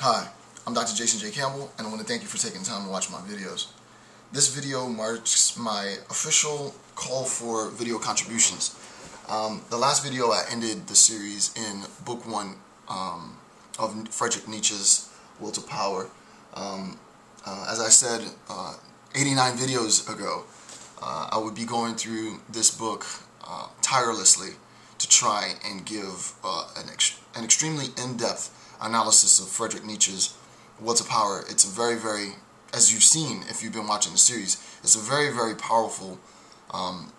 Hi, I'm Dr. Jason J. Campbell, and I want to thank you for taking time to watch my videos. This video marks my official call for video contributions. The last video I ended the series in Book 1 of Friedrich Nietzsche's Will to Power. As I said 89 videos ago, I would be going through this book tirelessly to try and give an extremely in-depth analysis of Friedrich Nietzsche's Will to Power. It's a very, as you've seen if you've been watching the series, it's a very powerful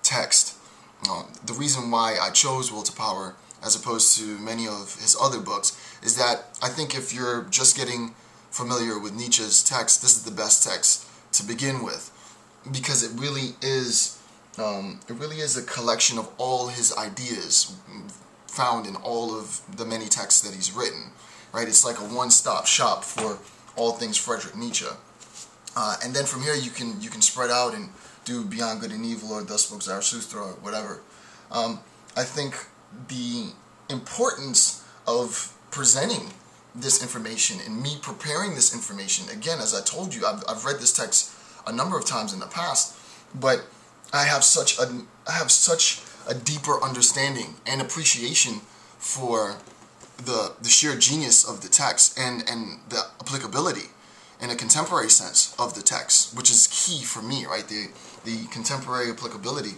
text. The reason why I chose Will to Power as opposed to many of his other books is that I think if you're just getting familiar with Nietzsche's text, this is the best text to begin with, because it really is a collection of all his ideas found in all of the many texts that he's written. Right? It's like a one-stop shop for all things Friedrich Nietzsche. And then from here you can spread out and do Beyond Good and Evil or Thus Spoke Zarathustra or whatever. I think the importance of presenting this information and me preparing this information, again, as I told you, I've read this text a number of times in the past, but I have such a deeper understanding and appreciation for the sheer genius of the text and the applicability in a contemporary sense of the text, which is key for me, right? The contemporary applicability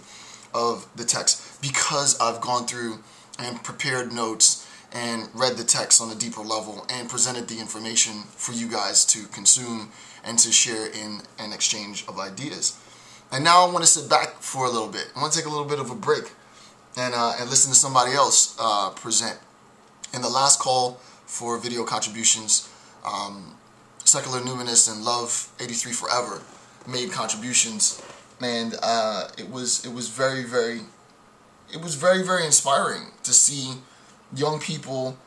of the text, because I've gone through and prepared notes and read the text on a deeper level and presented the information for you guys to consume and to share in an exchange of ideas. And now I want to sit back for a little bit. I want to take a little bit of a break and listen to somebody else present. In the last call for video contributions, Secular Numinous and Love 83 Forever made contributions, and it was very inspiring to see young people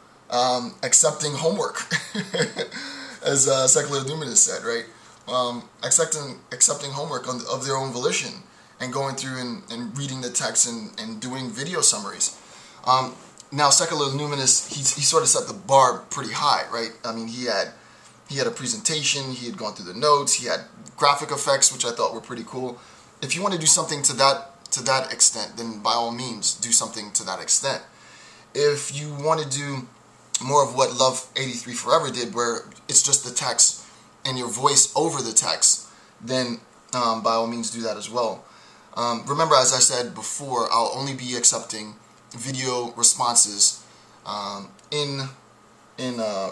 accepting homework, as Secular Numinous said, right? Accepting homework of their own volition and going through and reading the text and doing video summaries. Now, Secular Numinous, he sort of set the bar pretty high, right? I mean, he had a presentation, he had gone through the notes, he had graphic effects, which I thought were pretty cool. If you want to do something to that extent, then by all means, do something to that extent. If you want to do more of what Love 83 Forever did, where it's just the text and your voice over the text, then by all means do that as well. Remember, as I said before, I'll only be accepting video responses in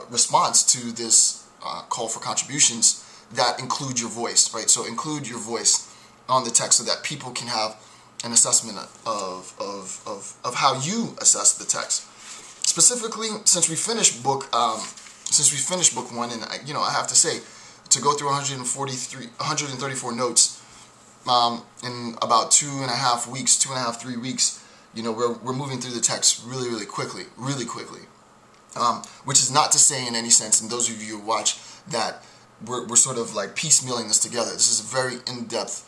response to this call for contributions that include your voice, right? So include your voice on the text so that people can have an assessment of how you assess the text. Specifically, since we finished book 1, and I have to say, to go through 134 notes in about 2.5 weeks, 3 weeks. We're moving through the text really quickly, which is not to say in any sense, and those of you who watch, that we're sort of like piecemealing this together. This is a very in-depth,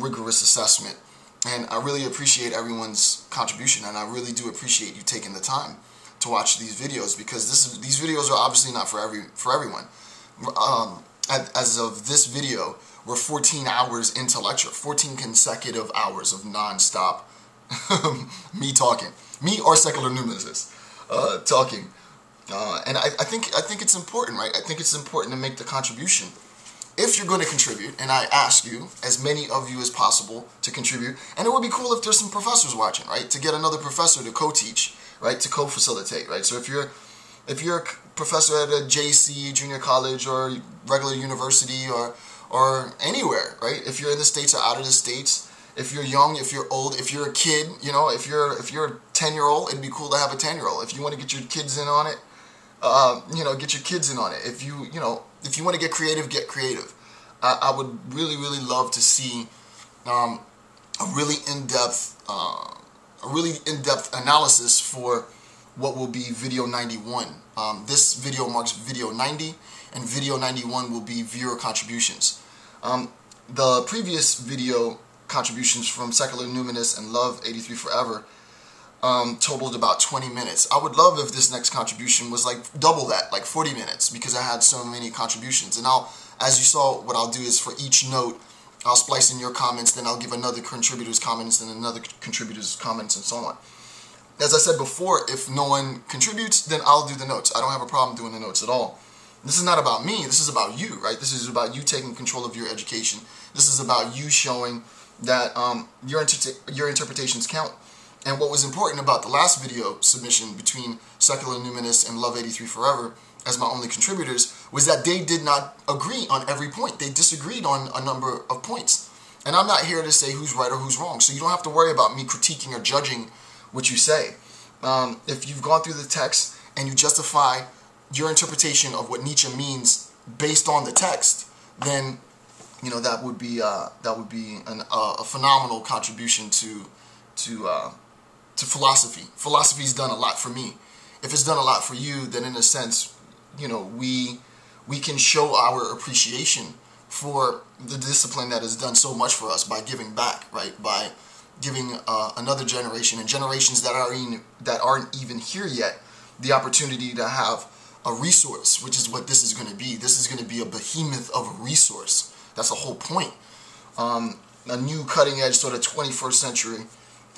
rigorous assessment, and I really appreciate everyone's contribution, and I really do appreciate you taking the time to watch these videos, because these videos are obviously not for everyone. As of this video, we're 14 hours into lecture, 14 consecutive hours of non-stop me talking, me or Secular Numinous talking, and I think it's important, right? I think it's important to make the contribution. If you're going to contribute, and I ask you, as many of you as possible, to contribute, and it would be cool if there's some professors watching, right? To get another professor to co-teach, right? To co-facilitate, right? So if you're a professor at a JC, junior college, or regular university, or anywhere, right? If you're in the States or out of the States, if you're young, if you're old, if you're a kid, if you're a 10-year-old, it'd be cool to have a 10-year-old. If you want to get your kids in on it, get your kids in on it. If you want to get creative, get creative. I would really love to see a really in-depth analysis for what will be video 91. This video marks video 90, and video 91 will be viewer contributions. The previous video contributions from Secular Numinous and Love 83 Forever, totaled about 20 minutes. I would love if this next contribution was like double that, like 40 minutes, because I had so many contributions. And as you saw, what I'll do is for each note, I'll splice in your comments, then I'll give another contributor's comments, and another contributor's comments, and so on. As I said before, if no one contributes, then I'll do the notes. I don't have a problem doing the notes at all. This is not about me, this is about you, right? This is about you taking control of your education. This is about you showing that your interpretations count. And what was important about the last video submission between Secular Numinous and Love 83 Forever as my only contributors was that they did not agree on every point. They disagreed on a number of points. And I'm not here to say who's right or who's wrong, so you don't have to worry about me critiquing or judging what you say. If you've gone through the text and you justify your interpretation of what Nietzsche means based on the text, then that would be a phenomenal contribution to philosophy. Philosophy's done a lot for me. If it's done a lot for you, then in a sense, we can show our appreciation for the discipline that has done so much for us by giving back, right? By giving another generation and generations that aren't even here yet the opportunity to have a resource, which is what this is going to be. This is going to be a behemoth of a resource. That's the whole point. A new cutting-edge sort of 21st century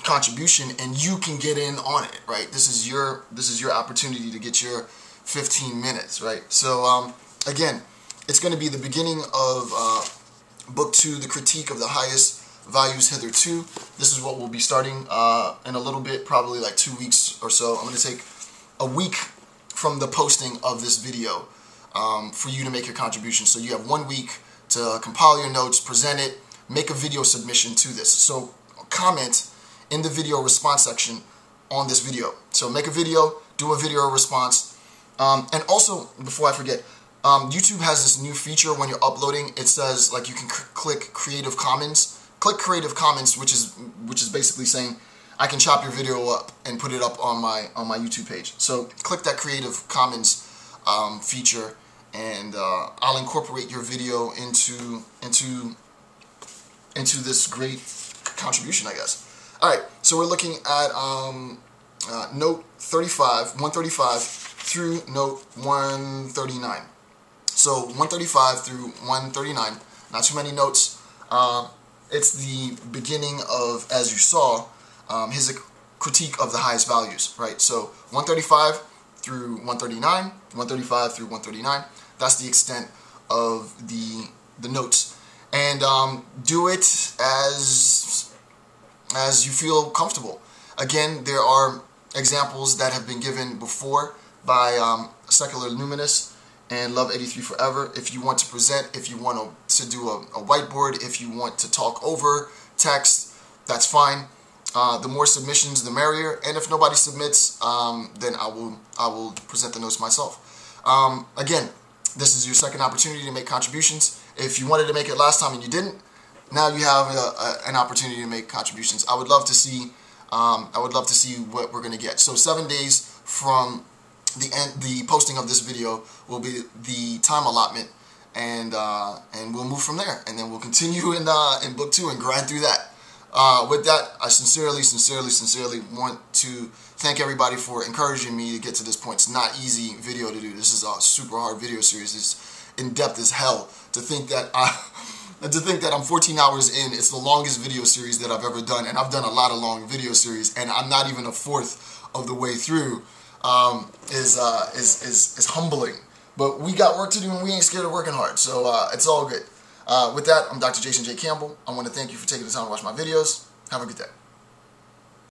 contribution, and you can get in on it, right? This is your opportunity to get your 15 minutes, right? So again, it's going to be the beginning of book 2, the critique of the highest values hitherto. This is what we'll be starting in a little bit, probably like 2 weeks or so. I'm going to take a week from the posting of this video for you to make your contribution. So you have 1 week to compile your notes, present it, make a video submission to this. So comment in the video response section on this video. So make a video, do a video response. And also, before I forget, YouTube has this new feature when you're uploading. It says like you can click Creative Commons. Click Creative Commons, which is basically saying I can chop your video up and put it up on my YouTube page. So click that Creative Commons feature, and I'll incorporate your video into this great contribution, I guess. All right, so we're looking at note 135 through note 139. So 135 through 139, not too many notes. It's the beginning of, as you saw, his critique of the highest values, right? So 135 through 139, 135 through 139, that's the extent of the notes. And do it as you feel comfortable. Again, there are examples that have been given before by Secular Numinous and Love 83 Forever. If you want to present, if you want to do a whiteboard, if you want to talk over text, that's fine. The more submissions, the merrier. And if nobody submits, then I will present the notes myself. Again, this is your second opportunity to make contributions. If you wanted to make it last time and you didn't, now you have an opportunity to make contributions. I would love to see what we're going to get. So 7 days from the posting of this video will be the time allotment, and we'll move from there, and then we'll continue in book 2 and grind through that. With that, I sincerely want to thank everybody for encouraging me to get to this point. It's not easy video to do. This is a super hard video series. It's in depth as hell. To think that I'm 14 hours in, it's the longest video series that I've ever done, and I've done a lot of long video series, and I'm not even a fourth of the way through. Is humbling. But we got work to do, and we ain't scared of working hard, so it's all good. With that, I'm Dr. Jason J. Campbell. I want to thank you for taking the time to watch my videos. Have a good day.